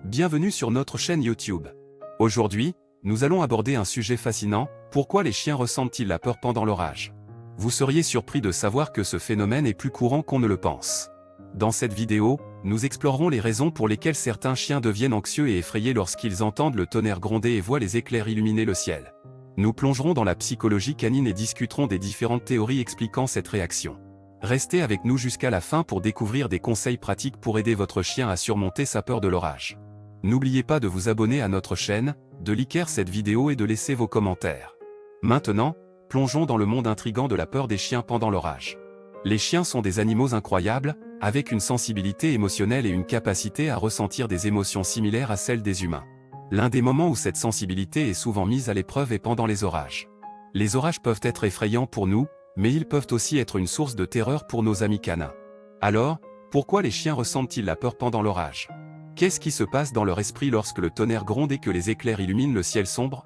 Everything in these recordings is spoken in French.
Bienvenue sur notre chaîne YouTube. Aujourd'hui, nous allons aborder un sujet fascinant, pourquoi les chiens ressentent-ils la peur pendant l'orage? Vous seriez surpris de savoir que ce phénomène est plus courant qu'on ne le pense. Dans cette vidéo, nous explorerons les raisons pour lesquelles certains chiens deviennent anxieux et effrayés lorsqu'ils entendent le tonnerre gronder et voient les éclairs illuminer le ciel. Nous plongerons dans la psychologie canine et discuterons des différentes théories expliquant cette réaction. Restez avec nous jusqu'à la fin pour découvrir des conseils pratiques pour aider votre chien à surmonter sa peur de l'orage. N'oubliez pas de vous abonner à notre chaîne, de liker cette vidéo et de laisser vos commentaires. Maintenant, plongeons dans le monde intrigant de la peur des chiens pendant l'orage. Les chiens sont des animaux incroyables, avec une sensibilité émotionnelle et une capacité à ressentir des émotions similaires à celles des humains. L'un des moments où cette sensibilité est souvent mise à l'épreuve est pendant les orages. Les orages peuvent être effrayants pour nous, mais ils peuvent aussi être une source de terreur pour nos amis canins. Alors, pourquoi les chiens ressentent-ils la peur pendant l'orage? Qu'est-ce qui se passe dans leur esprit lorsque le tonnerre gronde et que les éclairs illuminent le ciel sombre?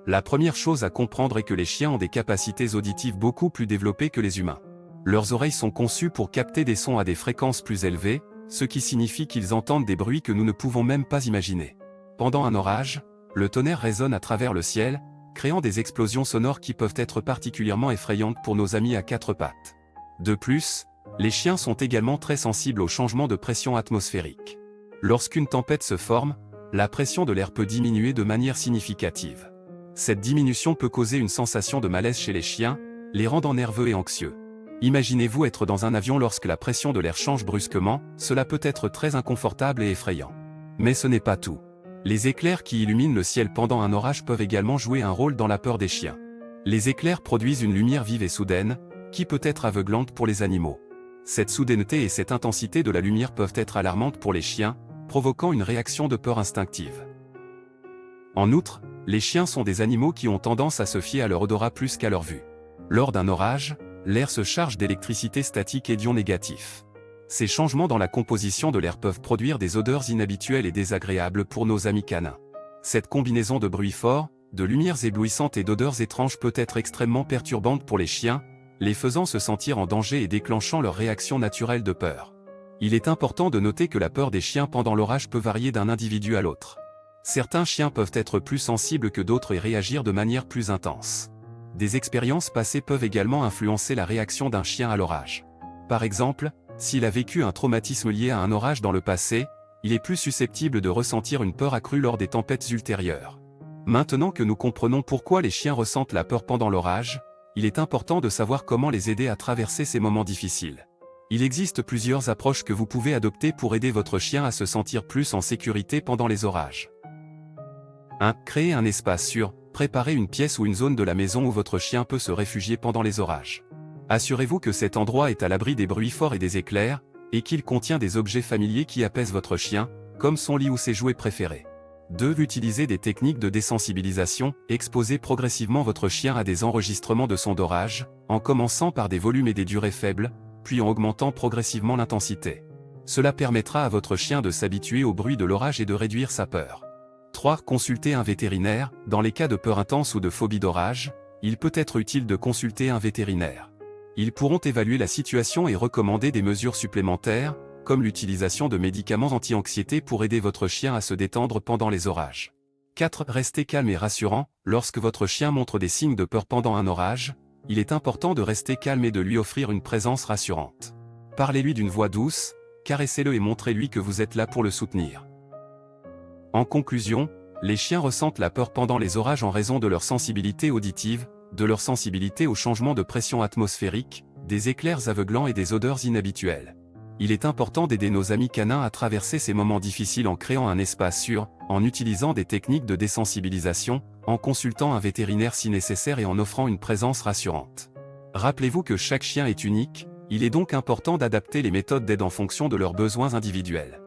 La première chose à comprendre est que les chiens ont des capacités auditives beaucoup plus développées que les humains. Leurs oreilles sont conçues pour capter des sons à des fréquences plus élevées, ce qui signifie qu'ils entendent des bruits que nous ne pouvons même pas imaginer. Pendant un orage, le tonnerre résonne à travers le ciel, créant des explosions sonores qui peuvent être particulièrement effrayantes pour nos amis à quatre pattes. De plus, les chiens sont également très sensibles aux changements de pression atmosphérique. Lorsqu'une tempête se forme, la pression de l'air peut diminuer de manière significative. Cette diminution peut causer une sensation de malaise chez les chiens, les rendant nerveux et anxieux. Imaginez-vous être dans un avion lorsque la pression de l'air change brusquement, cela peut être très inconfortable et effrayant. Mais ce n'est pas tout. Les éclairs qui illuminent le ciel pendant un orage peuvent également jouer un rôle dans la peur des chiens. Les éclairs produisent une lumière vive et soudaine, qui peut être aveuglante pour les animaux. Cette soudaineté et cette intensité de la lumière peuvent être alarmantes pour les chiens, provoquant une réaction de peur instinctive. En outre, les chiens sont des animaux qui ont tendance à se fier à leur odorat plus qu'à leur vue. Lors d'un orage, l'air se charge d'électricité statique et d'ions négatifs. Ces changements dans la composition de l'air peuvent produire des odeurs inhabituelles et désagréables pour nos amis canins. Cette combinaison de bruits forts, de lumières éblouissantes et d'odeurs étranges peut être extrêmement perturbante pour les chiens, les faisant se sentir en danger et déclenchant leur réaction naturelle de peur. Il est important de noter que la peur des chiens pendant l'orage peut varier d'un individu à l'autre. Certains chiens peuvent être plus sensibles que d'autres et réagir de manière plus intense. Des expériences passées peuvent également influencer la réaction d'un chien à l'orage. Par exemple, s'il a vécu un traumatisme lié à un orage dans le passé, il est plus susceptible de ressentir une peur accrue lors des tempêtes ultérieures. Maintenant que nous comprenons pourquoi les chiens ressentent la peur pendant l'orage, il est important de savoir comment les aider à traverser ces moments difficiles. Il existe plusieurs approches que vous pouvez adopter pour aider votre chien à se sentir plus en sécurité pendant les orages. 1. Créer un espace sûr. Préparez une pièce ou une zone de la maison où votre chien peut se réfugier pendant les orages. Assurez-vous que cet endroit est à l'abri des bruits forts et des éclairs, et qu'il contient des objets familiers qui apaisent votre chien, comme son lit ou ses jouets préférés. 2. Utilisez des techniques de désensibilisation. Exposez progressivement votre chien à des enregistrements de sons d'orage, en commençant par des volumes et des durées faibles, puis en augmentant progressivement l'intensité. Cela permettra à votre chien de s'habituer au bruit de l'orage et de réduire sa peur. 3. Consultez un vétérinaire. Dans les cas de peur intense ou de phobie d'orage, il peut être utile de consulter un vétérinaire. Ils pourront évaluer la situation et recommander des mesures supplémentaires, comme l'utilisation de médicaments anti-anxiété pour aider votre chien à se détendre pendant les orages. 4. Restez calme et rassurant. Lorsque votre chien montre des signes de peur pendant un orage, il est important de rester calme et de lui offrir une présence rassurante. Parlez-lui d'une voix douce, caressez-le et montrez-lui que vous êtes là pour le soutenir. En conclusion, les chiens ressentent la peur pendant les orages en raison de leur sensibilité auditive, de leur sensibilité aux changements de pression atmosphérique, des éclairs aveuglants et des odeurs inhabituelles. Il est important d'aider nos amis canins à traverser ces moments difficiles en créant un espace sûr, en utilisant des techniques de désensibilisation, en consultant un vétérinaire si nécessaire et en offrant une présence rassurante. Rappelez-vous que chaque chien est unique, il est donc important d'adapter les méthodes d'aide en fonction de leurs besoins individuels.